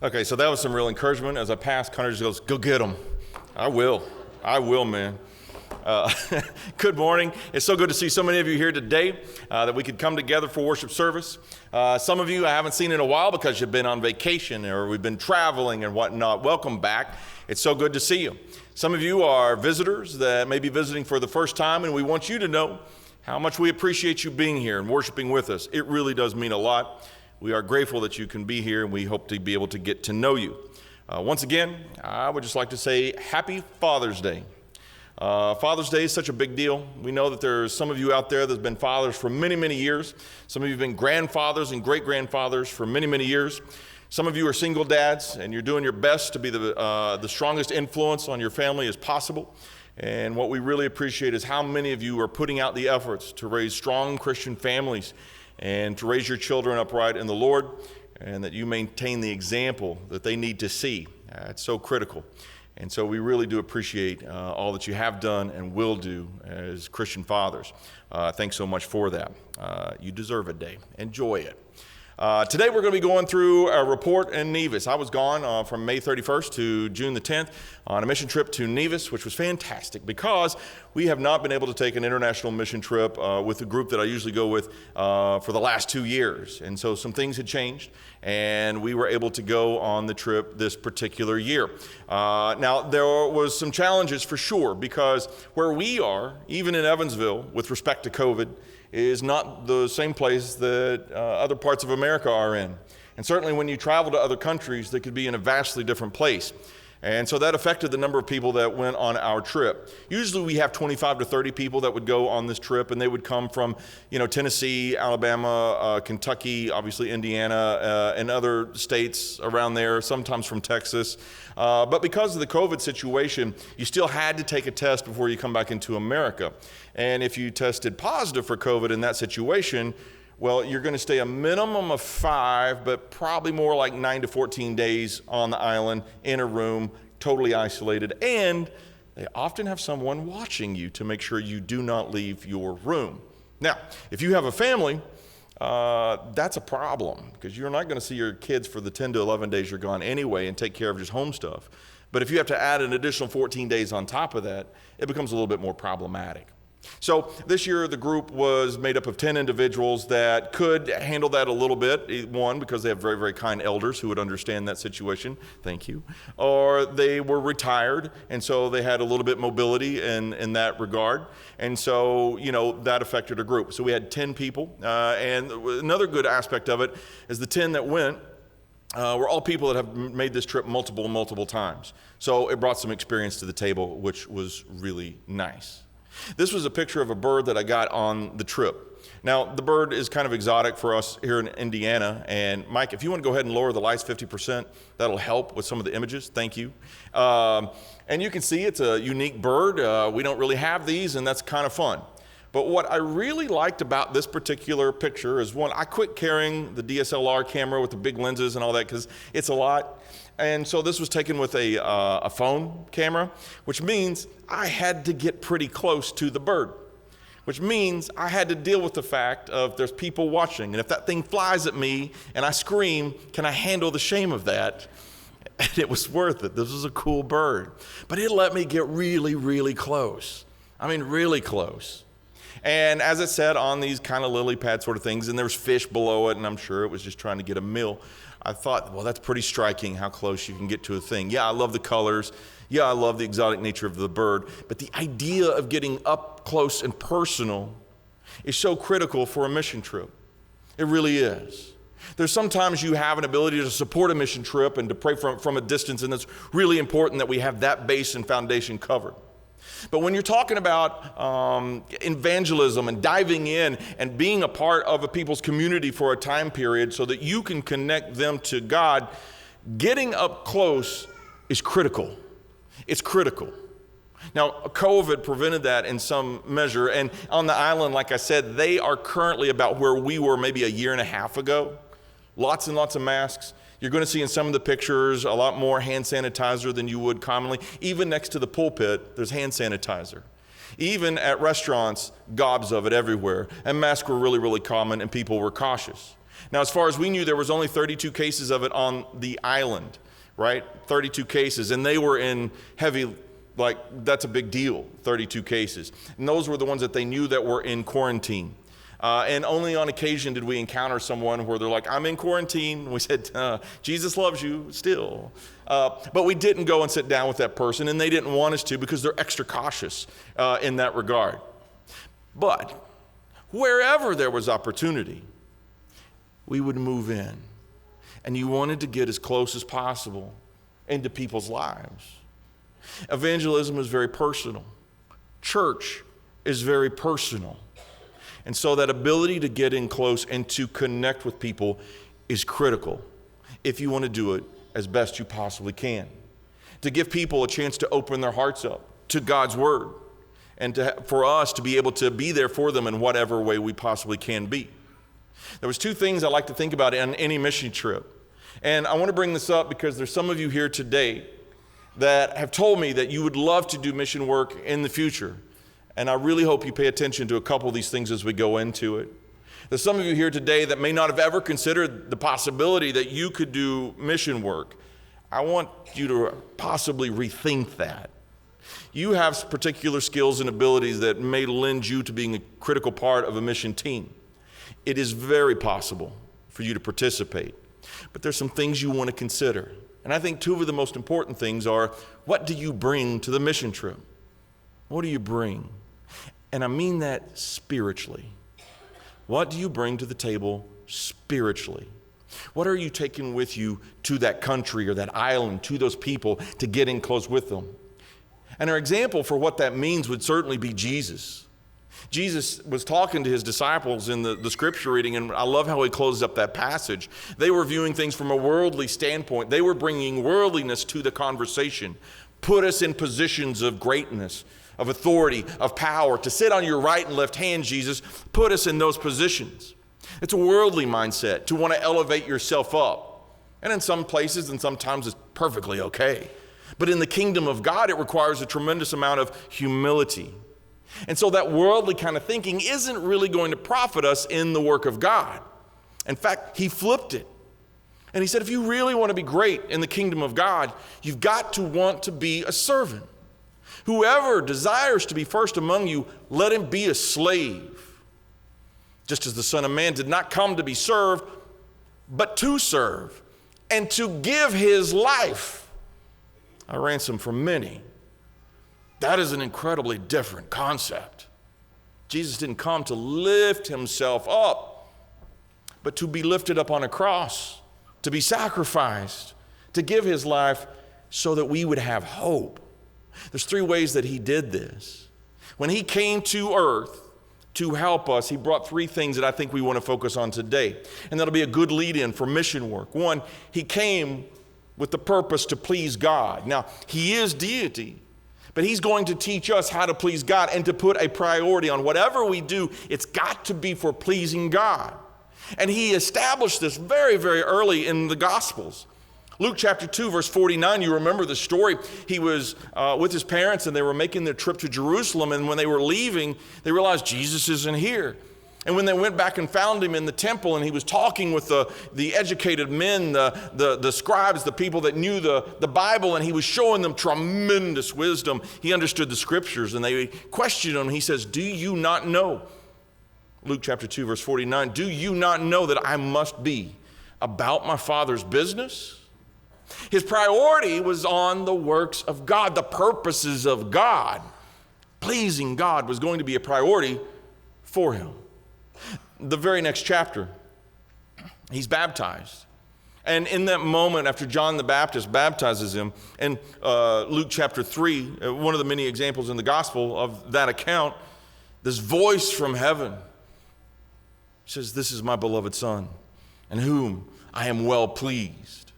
Okay, so that was some real encouragement. As I passed, Connor just goes, "Go get them." I will, man. Uh, Good morning. It's so good to see so many of you here today that we could come together for worship service. Some of you I haven't seen in a while because you've been on vacation or we've been traveling and whatnot. Welcome back. It's so good to see you. Some of you are visitors that may be visiting for the first time, and we want you to know how much we appreciate you being here and worshiping with us. It really does mean a lot. We are grateful that you can be here, and we hope to be able to get to know you. Once again, I would just like to say Happy Father's Day. Father's Day is such a big deal. We know that there's some of you out there that have been fathers for many, many years. Some of you have been grandfathers and great-grandfathers for many, many years. Some of you are single dads, and you're doing your best to be the strongest influence on your family as possible. And what we really appreciate is how many of you are putting out the efforts to raise strong Christian families and to raise your children upright in the Lord, and that you maintain the example that they need to see. It's so critical. And so we really do appreciate all that you have done and will do as Christian fathers. Thanks so much for that. You deserve a day. Enjoy it. Today we're going to be going through a report in Nevis. I was gone from May 31st to June the 10th on a mission trip to Nevis, which was fantastic because we have not been able to take an international mission trip with the group that I usually go with for the last 2 years. And so some things had changed, and we were able to go on the trip this particular year. Now, there was some challenges for sure because where we are, even in Evansville, with respect to COVID, is not the same place that other parts of America are in. And certainly when you travel to other countries, they could be in a vastly different place. And so that affected the number of people that went on our trip. Usually we have 25 to 30 people that would go on this trip, and they would come from, Tennessee, Alabama, Kentucky, obviously Indiana, and other states around there, sometimes from Texas. But because of the COVID situation, you still had to take a test before you come back into America. And if you tested positive for COVID in that situation, well, you're going to stay a minimum of 5, but probably more like 9 to 14 days on the island in a room, totally isolated. And they often have someone watching you to make sure you do not leave your room. Now, if you have a family, that's a problem because you're not going to see your kids for the 10 to 11 days you're gone anyway and take care of just home stuff. But if you have to add an additional 14 days on top of that, it becomes a little bit more problematic. So this year the group was made up of 10 individuals that could handle that a little bit. One, because they have very, very kind elders who would understand that situation. Thank you. Or they were retired, and so they had a little bit mobility in that regard. And so, that affected a group. So we had 10 people. And another good aspect of it is the 10 that went were all people that have made this trip multiple times. So it brought some experience to the table, which was really nice. This was a picture of a bird that I got on the trip. Now, the bird is kind of exotic for us here in Indiana. And Mike, if you want to go ahead and lower the lights 50%, that'll help with some of the images. Thank you. And you can see it's a unique bird. We don't really have these, and that's kind of fun. But what I really liked about this particular picture is, one, I quit carrying the DSLR camera with the big lenses and all that because it's a lot. And so this was taken with a phone camera, which means I had to get pretty close to the bird, which means I had to deal with the fact of there's people watching. And if that thing flies at me and I scream, can I handle the shame of that? And it was worth it. This was a cool bird. But it let me get really, really close. I mean, really close. And as it said on these kind of lily pad sort of things, and there was fish below it, and I'm sure it was just trying to get a meal. I thought, well, that's pretty striking how close you can get to a thing. Yeah, I love the colors. Yeah, I love the exotic nature of the bird. But the idea of getting up close and personal is so critical for a mission trip. It really is. There's sometimes you have an ability to support a mission trip and to pray from a distance, and it's really important that we have that base and foundation covered. But when you're talking about evangelism and diving in and being a part of a people's community for a time period so that you can connect them to God, getting up close is critical. It's critical. Now, COVID prevented that in some measure, and on the island, like I said, they are currently about where we were maybe a year and a half ago. Lots and lots of masks. You're going to see in some of the pictures a lot more hand sanitizer than you would commonly. Even next to the pulpit, there's hand sanitizer. Even at restaurants, gobs of it everywhere. And masks were really, really common, and people were cautious. Now, as far as we knew, there was only 32 cases of it on the island, right? 32 cases, and they were in heavy, like, that's a big deal, 32 cases. And those were the ones that they knew that were in quarantine. And only on occasion did we encounter someone where they're like, I'm in quarantine. And we said, Jesus loves you still. But we didn't go and sit down with that person, and they didn't want us to because they're extra cautious in that regard. But wherever there was opportunity, we would move in. And you wanted to get as close as possible into people's lives. Evangelism is very personal. Church is very personal. And so that ability to get in close and to connect with people is critical if you want to do it as best you possibly can. To give people a chance to open their hearts up to God's word, and for us to be able to be there for them in whatever way we possibly can be. There was two things I like to think about in any mission trip. And I want to bring this up because there's some of you here today that have told me that you would love to do mission work in the future. And I really hope you pay attention to a couple of these things as we go into it. There's some of you here today that may not have ever considered the possibility that you could do mission work. I want you to possibly rethink that. You have particular skills and abilities that may lend you to being a critical part of a mission team. It is very possible for you to participate. But there's some things you want to consider. And I think two of the most important things are, what do you bring to the mission trip? What do you bring? And I mean that spiritually. What do you bring to the table spiritually? What are you taking with you to that country or that island, to those people, to get in close with them? And our example for what that means would certainly be Jesus. Jesus was talking to his disciples in the scripture reading, and I love how he closes up that passage. They were viewing things from a worldly standpoint. They were bringing worldliness to the conversation. Put us in positions of greatness, of authority, of power, to sit on your right and left hand, Jesus. Put us in those positions. It's a worldly mindset, to want to elevate yourself up. And in some places and sometimes it's perfectly okay. But in the kingdom of God, it requires a tremendous amount of humility. And so that worldly kind of thinking isn't really going to profit us in the work of God. In fact, he flipped it. And he said, if you really want to be great in the kingdom of God, you've got to want to be a servant. Whoever desires to be first among you, let him be a slave. Just as the Son of Man did not come to be served, but to serve, and to give his life a ransom for many. That is an incredibly different concept. Jesus didn't come to lift himself up, but to be lifted up on a cross, to be sacrificed, to give his life so that we would have hope. There's three ways that he did this. When he came to earth to help us, he brought three things that I think we want to focus on today. And that'll be a good lead-in for mission work. One, he came with the purpose to please God. Now, he is deity, but he's going to teach us how to please God and to put a priority on whatever we do. It's got to be for pleasing God. And he established this very, very early in the Gospels. Luke chapter 2, verse 49, you remember the story. He was with his parents and they were making their trip to Jerusalem. And when they were leaving, they realized Jesus isn't here. And when they went back and found him in the temple and he was talking with the educated men, the scribes, the people that knew the Bible, and he was showing them tremendous wisdom. He understood the scriptures and they questioned him. He says, do you not know? Luke chapter 2, verse 49, do you not know that I must be about my Father's business? His priority was on the works of God, the purposes of God. Pleasing God was going to be a priority for him. The very next chapter, he's baptized. And in that moment, after John the Baptist baptizes him, in Luke chapter 3, one of the many examples in the gospel of that account, this voice from heaven says, this is my beloved Son, in whom I am well pleased.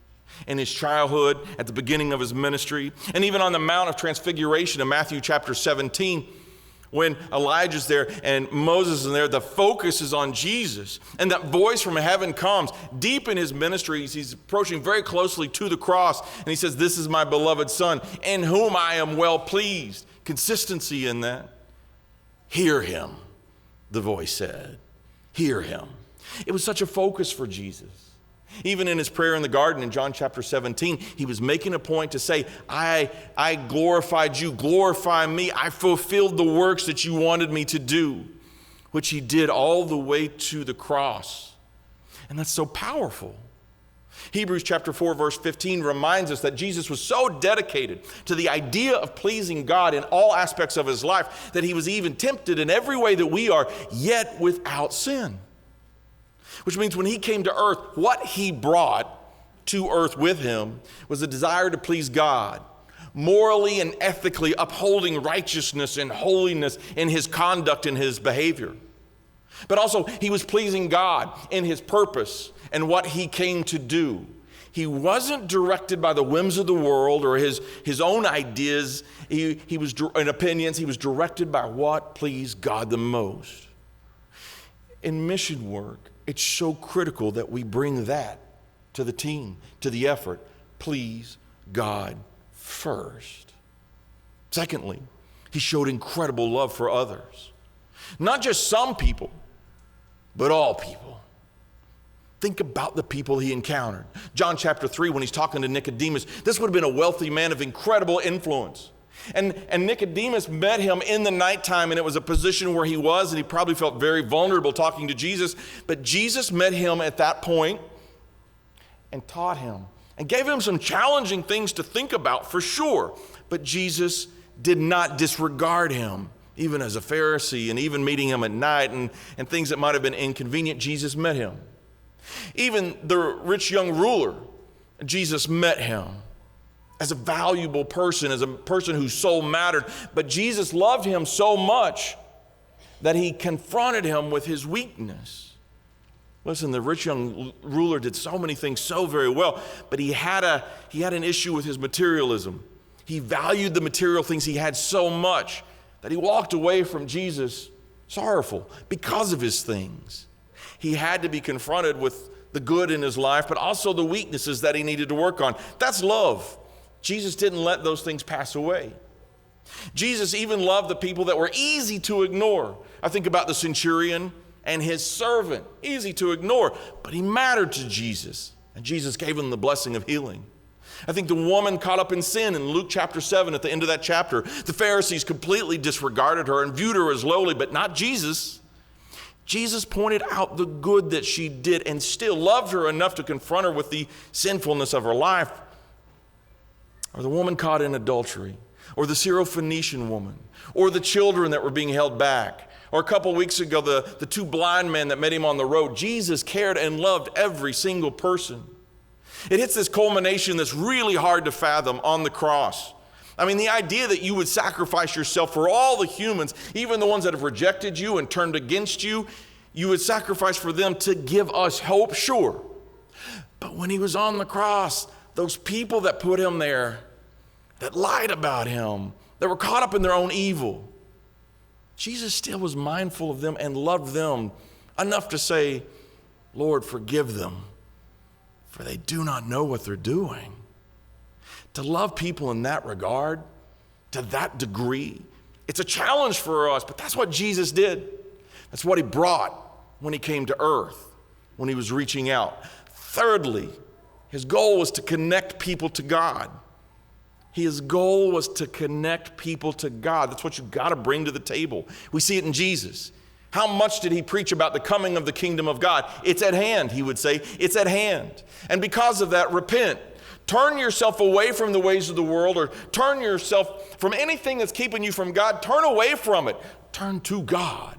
In his childhood, at the beginning of his ministry, and even on the Mount of Transfiguration in Matthew chapter 17, when Elijah's there and Moses is there, the focus is on Jesus. And that voice from heaven comes deep in his ministry. He's approaching very closely to the cross, and he says, this is my beloved Son, in whom I am well pleased. Consistency in that. Hear him, the voice said. Hear him. It was such a focus for Jesus. Even in his prayer in the garden in John chapter 17, he was making a point to say, I glorified you, glorify me. I fulfilled the works that you wanted me to do, which he did all the way to the cross. And that's so powerful. Hebrews chapter 4, verse 15 reminds us that Jesus was so dedicated to the idea of pleasing God in all aspects of his life that he was even tempted in every way that we are, yet without sin. Which means when he came to earth, what he brought to earth with him was a desire to please God, morally and ethically upholding righteousness and holiness in his conduct and his behavior. But also, he was pleasing God in his purpose and what he came to do. He wasn't directed by the whims of the world or his own ideas he was and opinions. He was directed by what pleased God the most. In mission work, it's so critical that we bring that to the team, to the effort. Please God first. Secondly, he showed incredible love for others. Not just some people, but all people. Think about the people he encountered. John chapter 3, when he's talking to Nicodemus, this would have been a wealthy man of incredible influence. And Nicodemus met him in the nighttime, and it was a position where he was, and he probably felt very vulnerable talking to Jesus. But Jesus met him at that point and taught him and gave him some challenging things to think about for sure. But Jesus did not disregard him, even as a Pharisee, and even meeting him at night and things that might have been inconvenient. Jesus met him. Even the rich young ruler, Jesus met him as a valuable person, as a person whose soul mattered. But Jesus loved him so much that he confronted him with his weakness. Listen, the rich young ruler did so many things so very well, but he had an issue with his materialism. He valued the material things he had so much that he walked away from Jesus sorrowful because of his things. He had to be confronted with the good in his life, but also the weaknesses that he needed to work on. That's love. Jesus didn't let those things pass away. Jesus even loved the people that were easy to ignore. I think about the centurion and his servant, easy to ignore, but he mattered to Jesus, and Jesus gave him the blessing of healing. I think the woman caught up in sin in Luke chapter 7, at the end of that chapter, the Pharisees completely disregarded her and viewed her as lowly, but not Jesus. Jesus pointed out the good that she did and still loved her enough to confront her with the sinfulness of her life. Or the woman caught in adultery, or the Syrophoenician woman, or the children that were being held back, or a couple weeks ago, the two blind men that met him on the road. Jesus cared and loved every single person. It hits this culmination that's really hard to fathom on the cross. I mean, the idea that you would sacrifice yourself for all the humans, even the ones that have rejected you and turned against you, you would sacrifice for them to give us hope, sure. But when he was on the cross, those people that put him there, that lied about him, that were caught up in their own evil, Jesus still was mindful of them and loved them enough to say, Lord, forgive them, for they do not know what they're doing. To love people in that regard, to that degree, it's a challenge for us, but that's what Jesus did. That's what he brought when he came to earth, when he was reaching out. Thirdly, his goal was to connect people to God. His goal was to connect people to God. That's what you got to bring to the table. We see it in Jesus. How much did he preach about the coming of the kingdom of God? It's at hand, he would say. It's at hand. And because of that, repent. Turn yourself away from the ways of the world, or turn yourself from anything that's keeping you from God. Turn away from it. Turn to God.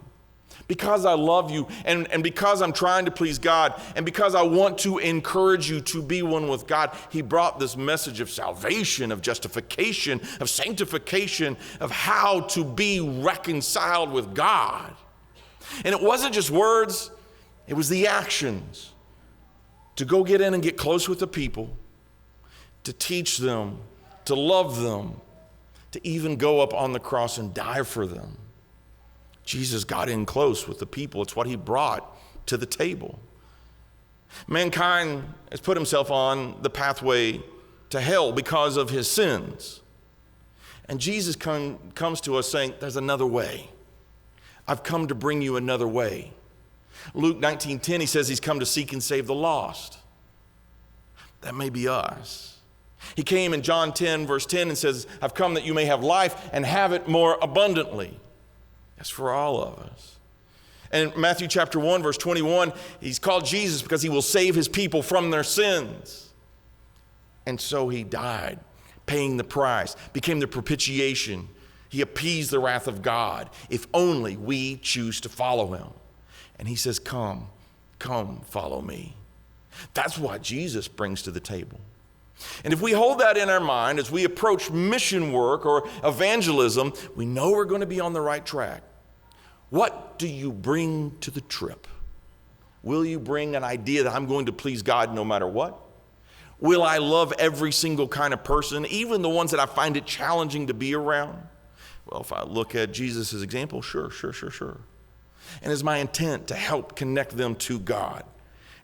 Because I love you, and because I'm trying to please God, and because I want to encourage you to be one with God, he brought this message of salvation, of justification, of sanctification, of how to be reconciled with God. And it wasn't just words, it was the actions. To go get in and get close with the people, to teach them, to love them, to even go up on the cross and die for them. Jesus got in close with the people. It's what he brought to the table. Mankind has put himself on the pathway to hell because of his sins. And Jesus comes to us saying, there's another way. I've come to bring you another way. Luke 19:10, he says he's come to seek and save the lost. That may be us. He came in John 10, verse 10, and says, I've come that you may have life and have it more abundantly. That's for all of us. And in Matthew chapter 1, verse 21, he's called Jesus because he will save his people from their sins. And so he died, paying the price, became the propitiation. He appeased the wrath of God, if only we choose to follow him. And he says, come, follow me. That's what Jesus brings to the table. And if we hold that in our mind as we approach mission work or evangelism, we know we're going to be on the right track. What do you bring to the trip? Will you bring an idea that I'm going to please God no matter what? Will I love every single kind of person, even the ones that I find it challenging to be around? Well, if I look at Jesus' example, sure. And is my intent to help connect them to God?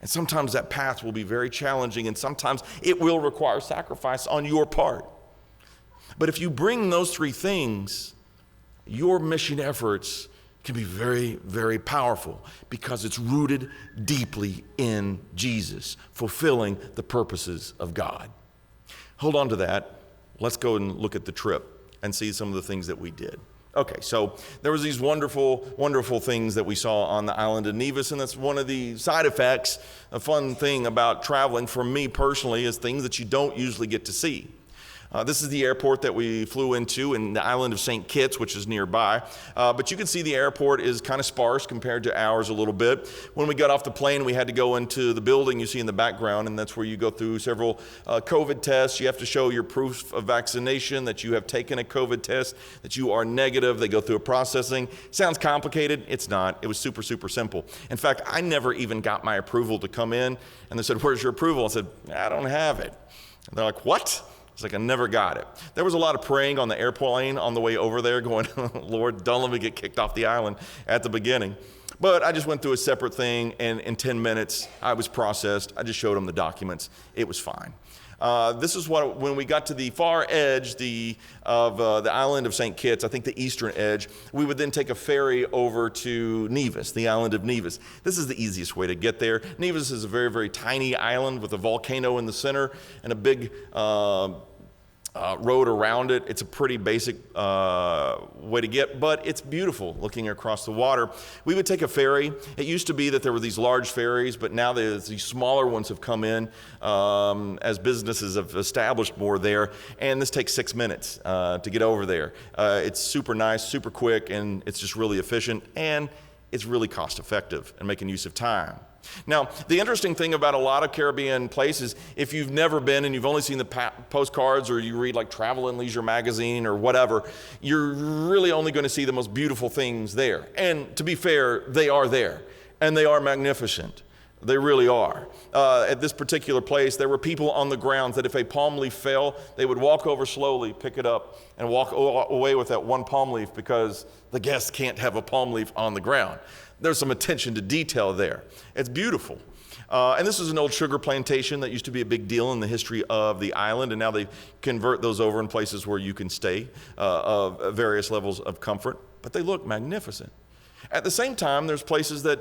And sometimes that path will be very challenging, and sometimes it will require sacrifice on your part. But if you bring those three things, your mission efforts can be very, very powerful because it's rooted deeply in Jesus, fulfilling the purposes of God. Hold on to that. Let's go and look at the trip and see some of the things that we did. Okay, so there was these wonderful, wonderful things that we saw on the island of Nevis, and that's one of the side effects. A fun thing about traveling for me personally is things that you don't usually get to see. This is the airport that we flew into in the island of St. Kitts, which is nearby. But you can see the airport is kind of sparse compared to ours a little bit. When we got off the plane, we had to go into the building you see in the background, and that's where you go through several COVID tests. You have to show your proof of vaccination, that you have taken a COVID test, that you are negative. They go through a processing. Sounds complicated. It's not. It was super, super simple. In fact, I never even got my approval to come in, and they said, "Where's your approval?" I said, "I don't have it." And they're like, "What?" It's like, I never got it. There was a lot of praying on the airplane on the way over there going, Lord, don't let me get kicked off the island at the beginning. But I just went through a separate thing, and in 10 minutes, I was processed. I just showed them the documents. It was fine. This is what, when we got to the far edge of the island of St. Kitts, I think the eastern edge, we would then take a ferry over to Nevis, the island of Nevis. This is the easiest way to get there. Nevis is a very, very tiny island with a volcano in the center and a big road around it. It's a pretty basic way to get, but it's beautiful looking across the water. We would take a ferry. It used to be that there were these large ferries, but now these smaller ones have come in as businesses have established more there, and this takes 6 minutes to get over there. It's super nice, super quick, and it's just really efficient, and it's really cost effective and making use of time. Now, the interesting thing about a lot of Caribbean places, if you've never been and you've only seen the postcards or you read like Travel and Leisure magazine or whatever, you're really only going to see the most beautiful things there. And to be fair, they are there, and they are magnificent. They really are. At this particular place, there were people on the grounds that if a palm leaf fell, they would walk over slowly, pick it up, and walk away with that one palm leaf because the guests can't have a palm leaf on the ground. There's some attention to detail there. It's beautiful. And this is an old sugar plantation that used to be a big deal in the history of the island, and now they convert those over in places where you can stay of various levels of comfort. But they look magnificent. At the same time, there's places that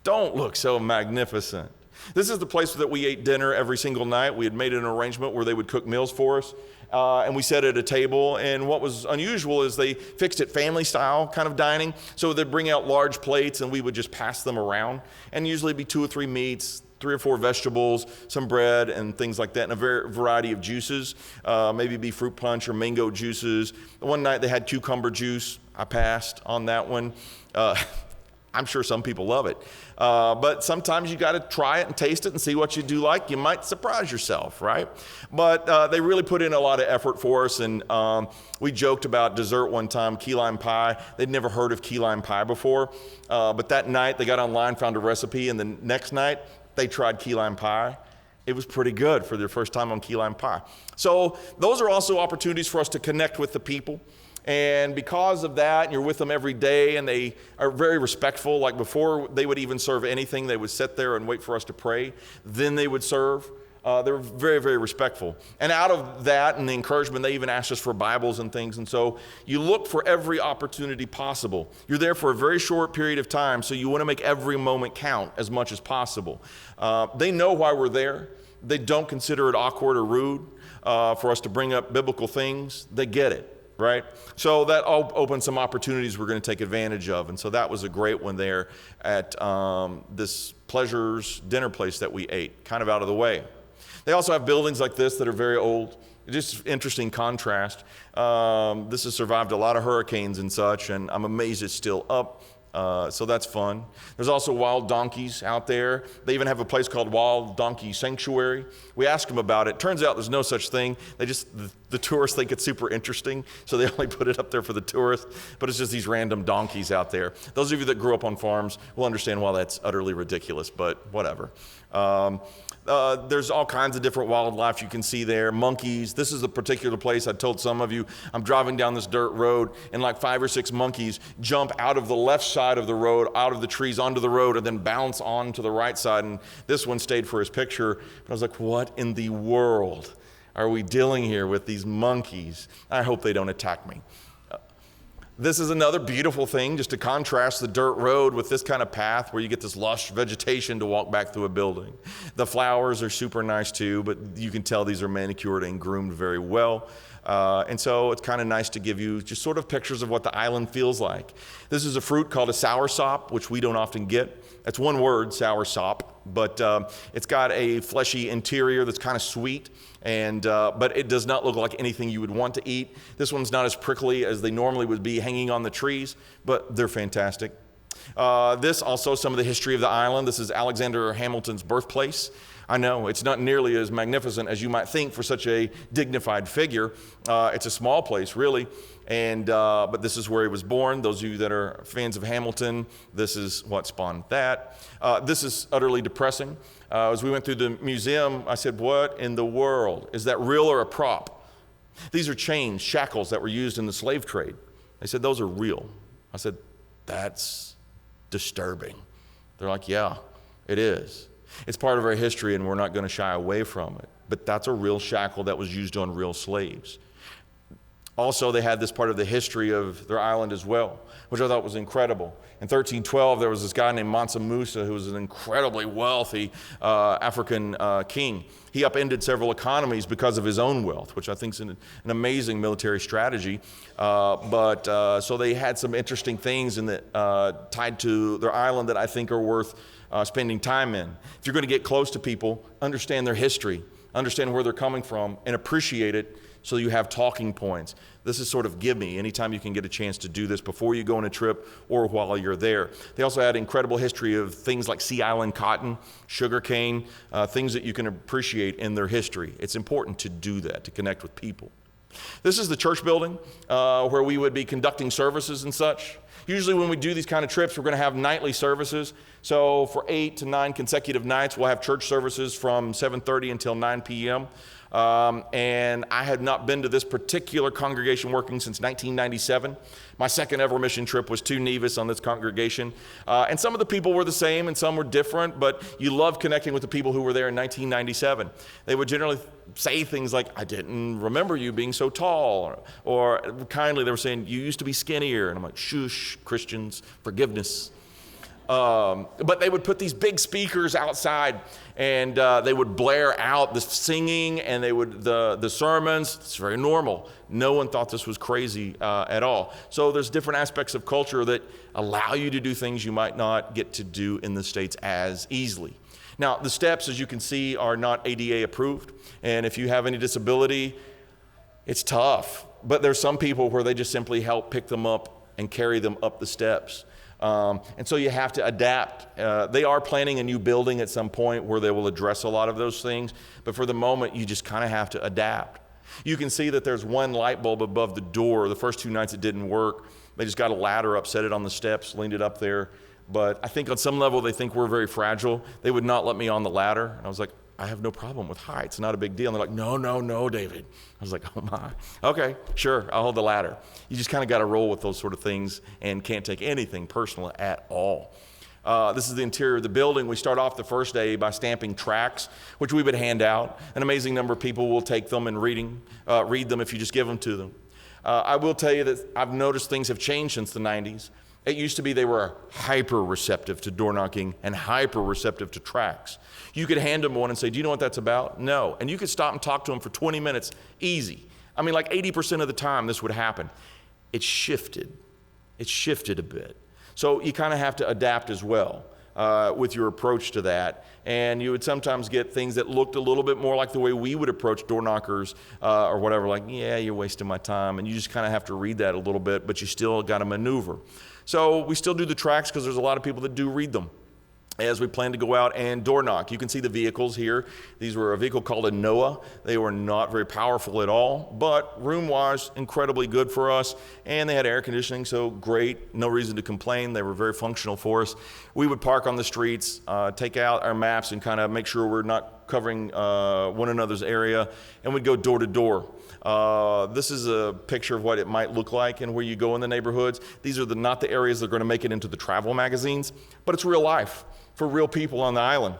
don't look so magnificent. This is the place that we ate dinner every single night. We had made an arrangement where they would cook meals for us, and we sat at a table. And what was unusual is they fixed it family style kind of dining. So they'd bring out large plates, and we would just pass them around. And usually it'd be 2 or 3 meats, 3 or 4 vegetables, some bread, and things like that, and a variety of juices. Maybe be fruit punch or mango juices. One night they had cucumber juice. I passed on that one. I'm sure some people love it. But sometimes you got to try it and taste it and see what you do like. You might surprise yourself, right? But they really put in a lot of effort for us. And we joked about dessert one time, key lime pie. They'd never heard of key lime pie before. But that night they got online, found a recipe. And the next night they tried key lime pie. It was pretty good for their first time on key lime pie. So those are also opportunities for us to connect with the people. And because of that, you're with them every day, and they are very respectful. Like before they would even serve anything, they would sit there and wait for us to pray. Then they would serve. They were very, very respectful. And out of that and the encouragement, they even asked us for Bibles and things. And so you look for every opportunity possible. You're there for a very short period of time, so you want to make every moment count as much as possible. They know why we're there. They don't consider it awkward or rude for us to bring up biblical things. They get it. Right? So that all opened some opportunities we're going to take advantage of. And so that was a great one there at this Pleasures dinner place that we ate, kind of out of the way. They also have buildings like this that are very old. Just interesting contrast. This has survived a lot of hurricanes and such, and I'm amazed it's still up. So that's fun. There's also wild donkeys out there. They even have a place called Wild Donkey Sanctuary. We asked them about it. Turns out there's no such thing. The tourists think it's super interesting, so they only put it up there for the tourists. But it's just these random donkeys out there. Those of you that grew up on farms will understand why that's utterly ridiculous, but whatever. There's all kinds of different wildlife you can see there. Monkeys. This is a particular place I told some of you. I'm driving down this dirt road, and like 5 or 6 monkeys jump out of the left side of the road, out of the trees onto the road, and then bounce onto the right side. And this one stayed for his picture. But I was like, what in the world are we dealing here with these monkeys? I hope they don't attack me. This is another beautiful thing, just to contrast the dirt road with this kind of path where you get this lush vegetation to walk back through a building. The flowers are super nice too, but you can tell these are manicured and groomed very well. And so it's kind of nice to give you just sort of pictures of what the island feels like. This is a fruit called a soursop, which we don't often get. That's one word, soursop, but it's got a fleshy interior that's kind of sweet. But it does not look like anything you would want to eat. This one's not as prickly as they normally would be hanging on the trees, but they're fantastic. This also some of the history of the island. This is Alexander Hamilton's birthplace. I know it's not nearly as magnificent as you might think for such a dignified figure. It's a small place, really, but this is where he was born. Those of you that are fans of Hamilton, this is what spawned that. This is utterly depressing. As we went through the museum, I said, what in the world? Is that real or a prop? These are chains, shackles that were used in the slave trade. They said, those are real. I said, that's disturbing. They're like, yeah, it is. It's part of our history, and we're not going to shy away from it. But that's a real shackle that was used on real slaves. Also, they had this part of the history of their island as well, which I thought was incredible. In 1312, there was this guy named Mansa Musa who was an incredibly wealthy African king. He upended several economies because of his own wealth, which I think is an amazing military strategy. So they had some interesting things tied to their island that I think are worth spending time in. If you're going to get close to people, understand their history, understand where they're coming from, and appreciate it so you have talking points. This is sort of gimme anytime you can get a chance to do this before you go on a trip or while you're there. They also had incredible history of things like Sea Island cotton, sugarcane, things that you can appreciate in their history. It's important to do that, to connect with people. This is the church building where we would be conducting services and such. Usually when we do these kind of trips, we're going to have nightly services. So for 8 to 9 consecutive nights, we'll have church services from 7:30 until 9 p.m. And I had not been to this particular congregation working since 1997. My second ever mission trip was to Nevis on this congregation. And some of the people were the same and some were different, but you love connecting with the people who were there in 1997. They would generally say things like, I didn't remember you being so tall, or kindly they were saying, you used to be skinnier. And I'm like, shush, Christians, forgiveness. But they would put these big speakers outside, and they would blare out the singing, and the sermons. It's very normal. No one thought this was crazy at all. So there's different aspects of culture that allow you to do things you might not get to do in the States as easily. Now, the steps, as you can see, are not ADA approved, and if you have any disability, it's tough. But there's some people where they just simply help pick them up and carry them up the steps. And so you have to adapt. They are planning a new building at some point where they will address a lot of those things. But for the moment, you just kind of have to adapt. You can see that there's one light bulb above the door. The first 2 nights it didn't work. They just got a ladder up, set it on the steps, leaned it up there. But I think on some level they think we're very fragile. They would not let me on the ladder. And I was like, I have no problem with height. It's not a big deal. And they're like, no, David. I was like, oh my. Okay, sure, I'll hold the ladder. You just kind of got to roll with those sort of things and can't take anything personal at all. This is the interior of the building. We start off the first day by stamping tracts, which we would hand out. An amazing number of people will take them and read them if you just give them to them. I will tell you that I've noticed things have changed since the 90s. It used to be they were hyper receptive to door knocking and hyper receptive to tracts. You could hand them one and say, do you know what that's about? No. And you could stop and talk to them for 20 minutes, easy. I mean, like 80% of the time this would happen. It shifted a bit. So you kind of have to adapt as well with your approach to that. And you would sometimes get things that looked a little bit more like the way we would approach door knockers or whatever, like, yeah, you're wasting my time. And you just kind of have to read that a little bit, but you still got to maneuver. So we still do the tracts because there's a lot of people that do read them as we plan to go out and door knock. You can see the vehicles here. These were a vehicle called a Noah. They were not very powerful at all, but room-wise, incredibly good for us. And they had air conditioning, so great. No reason to complain. They were very functional for us. We would park on the streets, take out our maps and kind of make sure we're not covering one another's area, and we'd go door to door. This is a picture of what it might look like and where you go in the neighborhoods. These are not the areas that are going to make it into the travel magazines, but it's real life for real people on the island.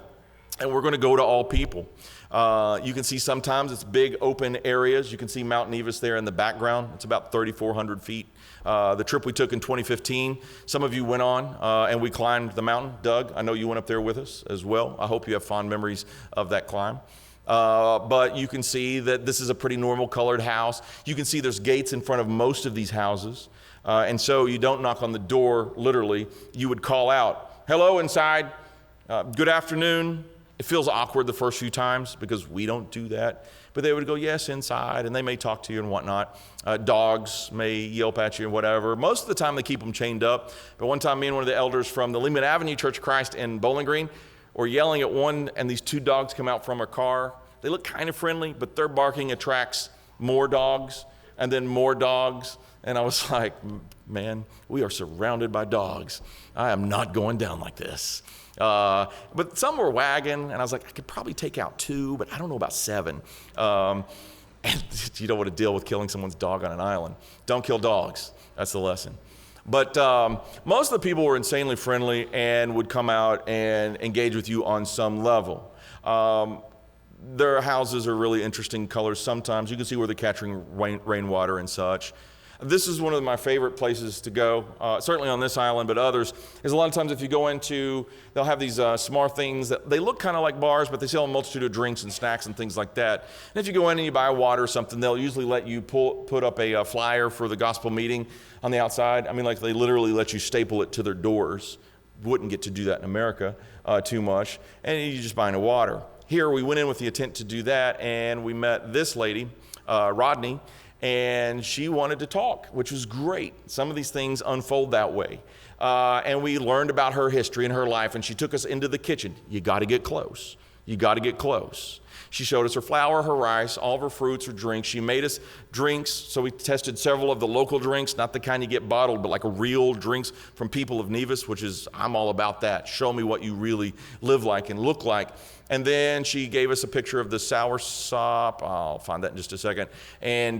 And we're going to go to all people. You can see sometimes it's big open areas. You can see Mount Nevis there in the background. It's about 3,400 feet. The trip we took in 2015, some of you went on and we climbed the mountain. Doug, I know you went up there with us as well. I hope you have fond memories of that climb. But you can see that this is a pretty normal colored house. You can see there's gates in front of most of these houses. And so you don't knock on the door, literally. You would call out, hello inside, good afternoon. It feels awkward the first few times because we don't do that. But they would go, yes, inside, and they may talk to you and whatnot. Dogs may yelp at you and whatever. Most of the time they keep them chained up. But one time me and one of the elders from the Lehman Avenue Church of Christ in Bowling Green were yelling at one, and these two dogs come out from a car. They look kind of friendly, but their barking attracts more dogs and then more dogs. And I was like, man, we are surrounded by dogs. I am not going down like this. But some were wagging, and I was like, I could probably take out 2, but I don't know about 7. And you don't want to deal with killing someone's dog on an island. Don't kill dogs. That's the lesson. But most of the people were insanely friendly and would come out and engage with you on some level. Their houses are really interesting colors sometimes. You can see where they're catching rainwater and such. This is one of my favorite places to go, certainly on this island, but others, is a lot of times if you go into, they'll have these smart things that they look kind of like bars, but they sell a multitude of drinks and snacks and things like that. And if you go in and you buy water or something, they'll usually let you put up a flyer for the gospel meeting on the outside. I mean, like they literally let you staple it to their doors. Wouldn't get to do that in America too much. And you just buying a water. Here we went in with the intent to do that, and we met this lady, Rodney, and she wanted to talk, which was great. Some of these things unfold that way. And we learned about her history and her life, and she took us into the kitchen. You got to get close. You got to get close. She showed us her flour, her rice, all of her fruits, her drinks. She made us drinks, so we tested several of the local drinks, not the kind you get bottled, but like a real drinks from people of Nevis, which is, I'm all about that. Show me what you really live like and look like. And then she gave us a picture of the Soursop, I'll find that in just a second, and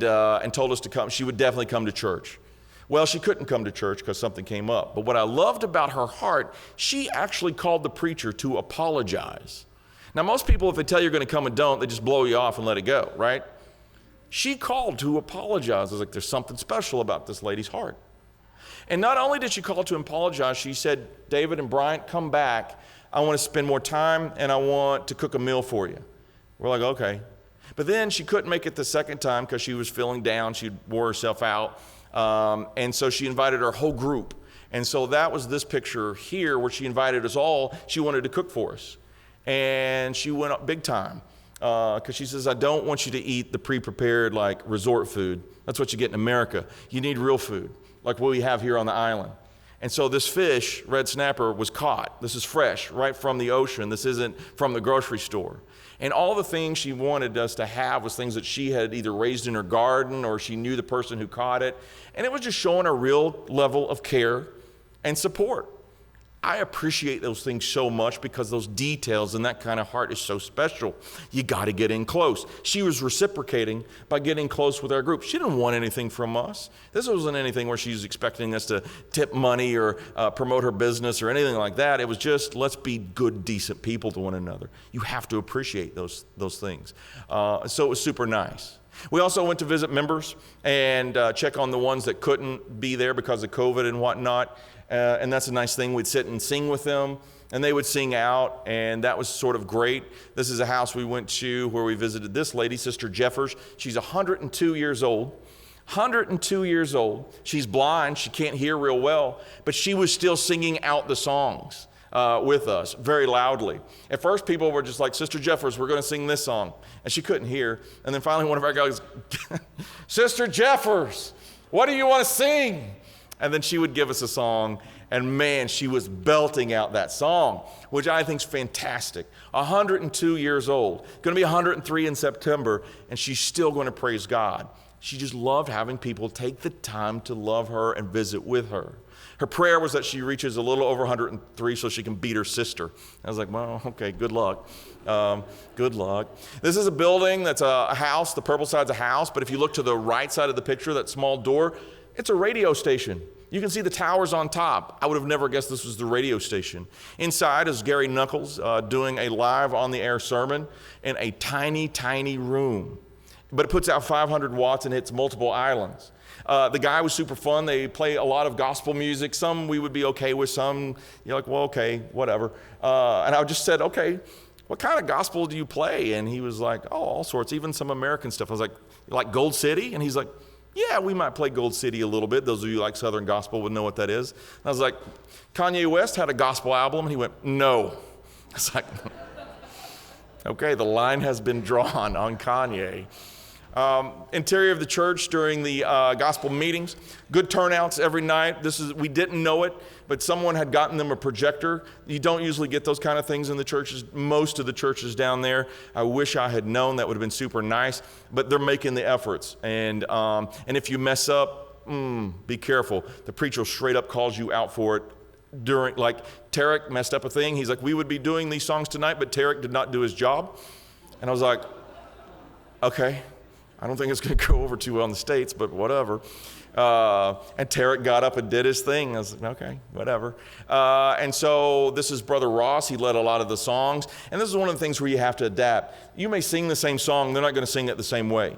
told us to come. She would definitely come to church. Well, she couldn't come to church because something came up. But what I loved about her heart, she actually called the preacher to apologize. Now, most people, if they tell you you're going to come and don't, they just blow you off and let it go, right? She called to apologize. I was like, there's something special about this lady's heart. And not only did she call to apologize, she said, David and Bryant, come back. I want to spend more time, and I want to cook a meal for you. We're like, okay. But then she couldn't make it the second time because she was feeling down. She wore herself out. And so she invited her whole group. And so that was this picture here where she invited us all. She wanted to cook for us. And she went up big time because she says, I don't want you to eat the pre-prepared like resort food. That's what you get in America. You need real food like what we have here on the island. And so this fish, red snapper, was caught. This is fresh, right from the ocean. This isn't from the grocery store. And all the things she wanted us to have was things that she had either raised in her garden or she knew the person who caught it. And it was just showing a real level of care and support. I appreciate those things so much because those details and that kind of heart is so special. You got to get in close. She was reciprocating by getting close with our group. She didn't want anything from us. This wasn't anything where she was expecting us to tip money or promote her business or anything like that. It was just, let's be good, decent people to one another. You have to appreciate those things. So it was super nice. We also went to visit members and check on the ones that couldn't be there because of COVID and whatnot. And that's a nice thing. We'd sit and sing with them, and they would sing out, and that was sort of great. This is a house we went to where we visited this lady, Sister Jeffers. She's 102 years old. 102 years old. She's blind. She can't hear real well, but she was still singing out the songs with us very loudly. At first, people were just like, Sister Jeffers, we're going to sing this song. And she couldn't hear. And then finally, one of our guys, Sister Jeffers, what do you want to sing? And then she would give us a song, and man, she was belting out that song, which I think is fantastic. 102 years old, going to be 103 in September, and she's still going to praise God. She just loved having people take the time to love her and visit with her. Her prayer was that she reaches a little over 103 so she can beat her sister. I was like, well, okay, good luck. Good luck. This is a building that's a house. The purple side's a house, but if you look to the right side of the picture, that small door, it's a radio station. You can see the towers on top. I would have never guessed this was the radio station. Inside is Gary Knuckles doing a live on-the-air sermon in a tiny, tiny room. But it puts out 500 watts and hits multiple islands. The guy was super fun. They play a lot of gospel music. Some we would be okay with. Some you're like, well, okay, whatever. And I just said, okay, what kind of gospel do you play? And he was like, oh, all sorts, even some American stuff. I was like Gold City? And he's like, yeah, we might play Gold City a little bit. Those of you who like Southern gospel would know what that is. And I was like, Kanye West had a gospel album? And he went, no. I was like, okay, the line has been drawn on Kanye. Interior of the church during the gospel meetings, good turnouts every night. We didn't know it, but someone had gotten them a projector. You don't usually get those kind of things in the churches, most of the churches down there. I wish I had known. That would have been super nice, but they're making the efforts. And if you mess up, be careful. The preacher straight up calls you out for it. Like Tarek messed up a thing. He's like, we would be doing these songs tonight, but Tarek did not do his job. And I was like, okay. I don't think it's going to go over too well in the States, but whatever. And Tarek got up and did his thing. I was like, okay, whatever. And so this is Brother Ross. He led a lot of the songs. And this is one of the things where you have to adapt. You may sing the same song. They're not going to sing it the same way.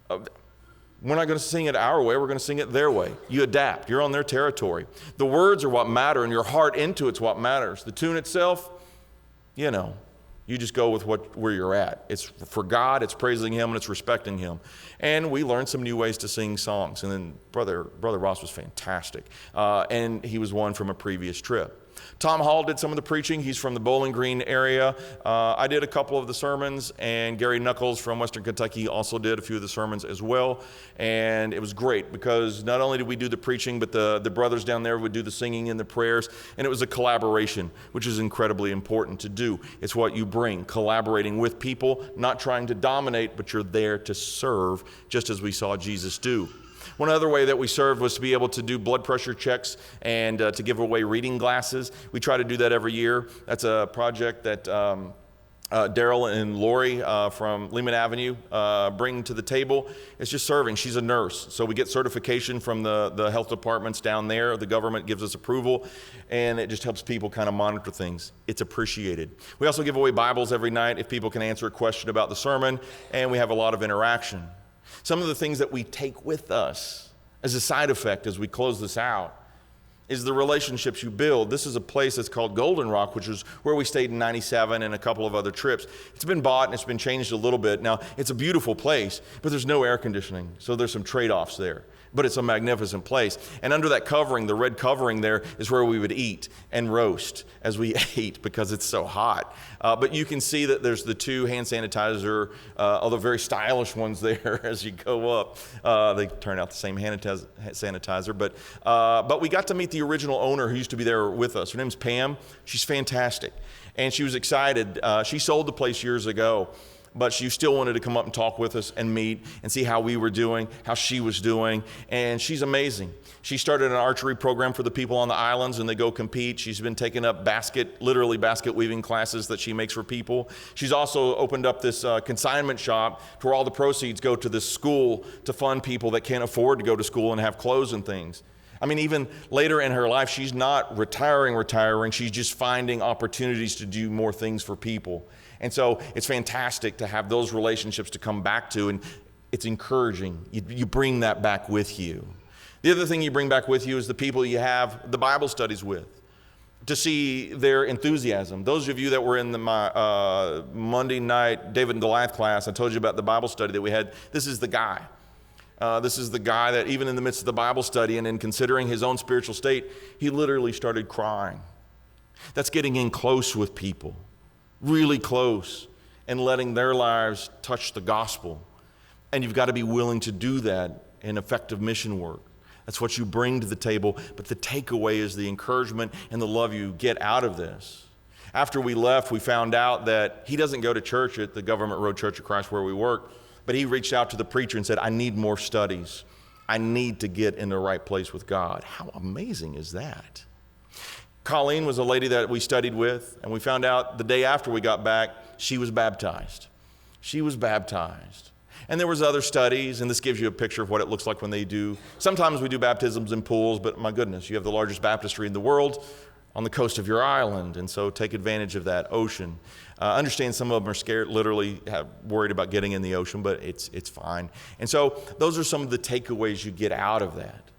We're not going to sing it our way. We're going to sing it their way. You adapt. You're on their territory. The words are what matter, and your heart into it's what matters. The tune itself, you just go with where you're at. It's for God, it's praising Him, and it's respecting Him. And we learned some new ways to sing songs. And then Brother Ross was fantastic. And he was one from a previous trip. Tom Hall did some of the preaching. He's from the Bowling Green area. I did a couple of the sermons, and Gary Knuckles from Western Kentucky also did a few of the sermons as well. And it was great because not only did we do the preaching, but the brothers down there would do the singing and the prayers. And it was a collaboration, which is incredibly important to do. It's what you bring, collaborating with people, not trying to dominate, but you're there to serve, just as we saw Jesus do. One other way that we served was to be able to do blood pressure checks and to give away reading glasses. We try to do that every year. That's a project that Daryl and Lori from Lehman Avenue bring to the table. It's just serving. She's a nurse. So we get certification from the health departments down there. The government gives us approval, and it just helps people kind of monitor things. It's appreciated. We also give away Bibles every night if people can answer a question about the sermon, and we have a lot of interaction. Some of the things that we take with us as a side effect as we close this out is the relationships you build. This is a place that's called Golden Rock, which is where we stayed in 97 and a couple of other trips. It's been bought and it's been changed a little bit. Now, it's a beautiful place, but there's no air conditioning, so there's some trade-offs there. But it's a magnificent place. And under that covering, the red covering there, is where we would eat and roast as we ate because it's so hot. But you can see that there's the two hand sanitizer, although very stylish ones there as you go up. They turn out the same hand sanitizer. But we got to meet the original owner who used to be there with us. Her name's Pam. She's fantastic. And she was excited. She sold the place years ago. but she still wanted to come up and talk with us and meet and see how we were doing, how she was doing, and she's amazing. She started an archery program for the people on the islands, and they go compete. She's been taking up literally basket weaving classes that she makes for people. She's also opened up this consignment shop to where all the proceeds go to this school to fund people that can't afford to go to school and have clothes and things. I mean, even later in her life, she's not retiring. She's just finding opportunities to do more things for people. And so it's fantastic to have those relationships to come back to, and it's encouraging. You bring that back with you. The other thing you bring back with you is the people you have the Bible studies with, to see their enthusiasm. Those of you that were in my Monday night David and Goliath class, I told you about the Bible study that we had. This is the guy. This is the guy that even in the midst of the Bible study and in considering his own spiritual state, he literally started crying. That's getting in close with people, really close, and letting their lives touch the gospel. And you've got to be willing to do that in effective mission work. That's what you bring to the table, but the takeaway is the encouragement and the love you get out of this. After we left, we found out that he doesn't go to church at the Government Road Church of Christ where we work, but he reached out to the preacher and said, I need more studies. I need to get in the right place with God. How amazing is that? Colleen was a lady that we studied with, and we found out the day after we got back, she was baptized. She was baptized. And there was other studies, and this gives you a picture of what it looks like when they do. Sometimes we do baptisms in pools, but my goodness, you have the largest baptistry in the world on the coast of your island, and so take advantage of that ocean. Understand some of them are scared, literally worried about getting in the ocean, but it's fine. And so those are some of the takeaways you get out of that.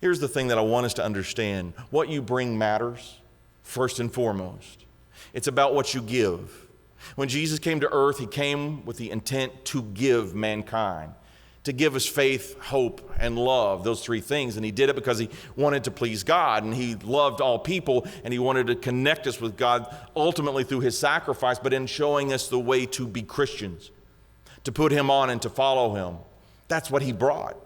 Here's the thing that I want us to understand. What you bring matters, first and foremost. It's about what you give. When Jesus came to earth, he came with the intent to give mankind, to give us faith, hope, and love, those three things. And he did it because he wanted to please God, and he loved all people, and he wanted to connect us with God ultimately through his sacrifice, but in showing us the way to be Christians, to put him on and to follow him. That's what he brought.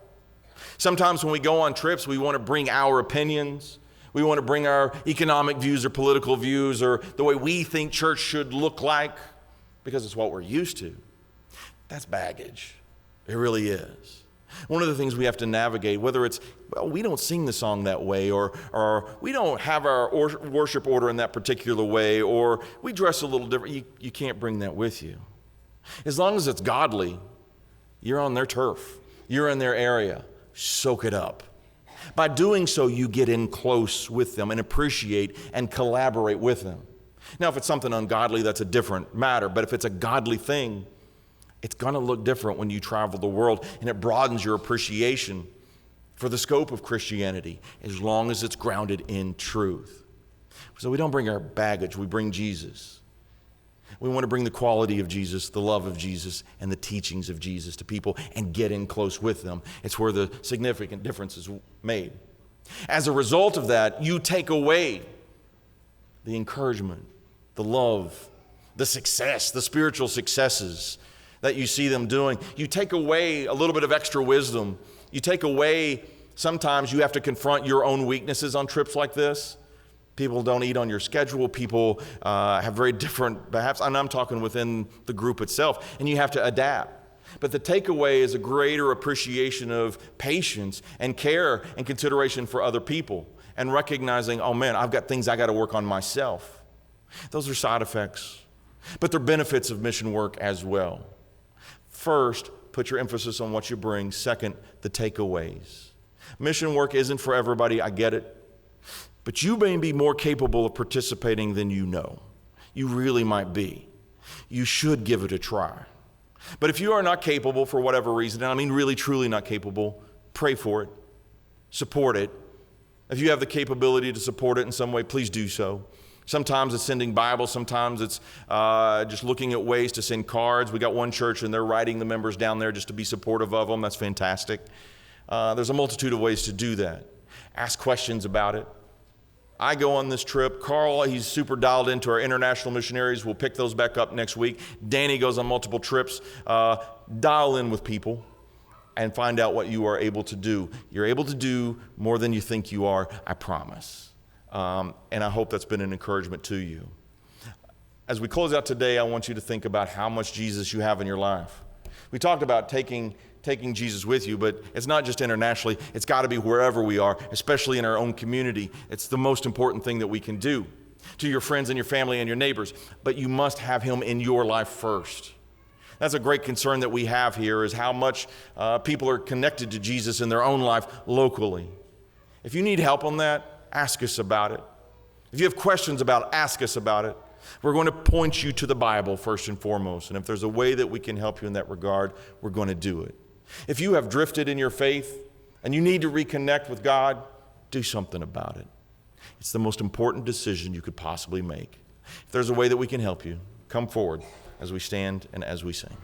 Sometimes when we go on trips, we want to bring our opinions. We want to bring our economic views or political views or the way we think church should look like because it's what we're used to. That's baggage. It really is. One of the things we have to navigate, whether it's, well, we don't sing the song that way, or we don't have our worship order in that particular way, or we dress a little different. You can't bring that with you. As long as it's godly, you're on their turf. You're in their area. Soak it up. By doing so, you get in close with them and appreciate and collaborate with them. Now, if it's something ungodly, that's a different matter. But if it's a godly thing, it's going to look different when you travel the world, and it broadens your appreciation for the scope of Christianity as long as it's grounded in truth. So we don't bring our baggage, we bring Jesus. We want to bring the quality of Jesus, the love of Jesus, and the teachings of Jesus to people and get in close with them. It's where the significant difference is made. As a result of that, you take away the encouragement, the love, the success, the spiritual successes that you see them doing. You take away a little bit of extra wisdom. You take away, sometimes you have to confront your own weaknesses on trips like this. People don't eat on your schedule. People have very different, perhaps, and I'm talking within the group itself, and you have to adapt. But the takeaway is a greater appreciation of patience and care and consideration for other people and recognizing, oh man, I've got things I got to work on myself. Those are side effects, but they're benefits of mission work as well. First, put your emphasis on what you bring. Second, the takeaways. Mission work isn't for everybody, I get it. But you may be more capable of participating than you know. You really might be. You should give it a try. But if you are not capable for whatever reason, and I mean really truly not capable, pray for it. Support it. If you have the capability to support it in some way, please do so. Sometimes it's sending Bibles. Sometimes it's just looking at ways to send cards. We got one church and they're writing the members down there just to be supportive of them. That's fantastic. There's a multitude of ways to do that. Ask questions about it. I go on this trip. Carl, he's super dialed into our international missionaries. We'll pick those back up next week. Danny goes on multiple trips. Dial in with people and find out what you are able to do. You're able to do more than you think you are, I promise. And I hope that's been an encouragement to you. As we close out today, I want you to think about how much Jesus you have in your life. We talked about taking Jesus with you, but it's not just internationally. It's got to be wherever we are, especially in our own community. It's the most important thing that we can do to your friends and your family and your neighbors. But you must have him in your life first. That's a great concern that we have here, is how much people are connected to Jesus in their own life locally. If you need help on that, ask us about it. If you have questions about it, ask us about it. We're going to point you to the Bible first and foremost. And if there's a way that we can help you in that regard, we're going to do it. If you have drifted in your faith and you need to reconnect with God, do something about it. It's the most important decision you could possibly make. If there's a way that we can help you, come forward as we stand and as we sing.